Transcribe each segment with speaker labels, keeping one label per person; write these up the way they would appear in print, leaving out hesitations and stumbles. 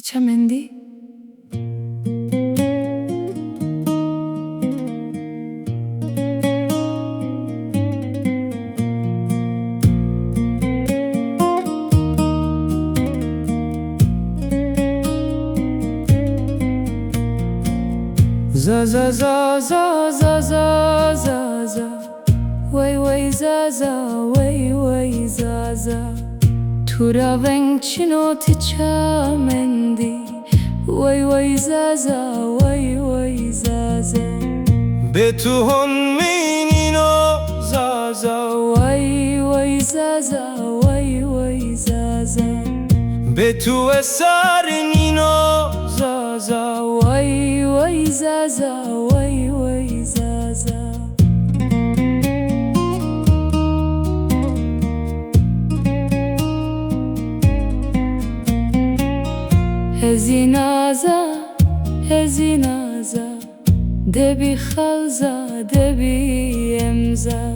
Speaker 1: چمندی
Speaker 2: za za za za za za za za way way za za way way za za tu ravenk çinot çamendi way way za za way way za za
Speaker 3: به تو هن مینینو زازا
Speaker 2: way way za za way way za za
Speaker 3: به تو اثر نینو زازا
Speaker 2: way way za za way way za za هزینازا هزینازا دبی خلزا دبی امزا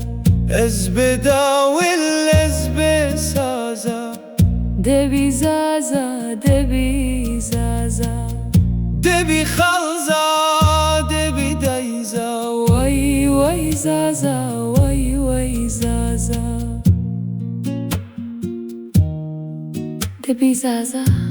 Speaker 3: از بداول از بسازا
Speaker 2: دبی زازا دبی زازا
Speaker 3: دبی خلزا دبی دایزا
Speaker 2: وای وای زازا وای وای زازا دبی زازا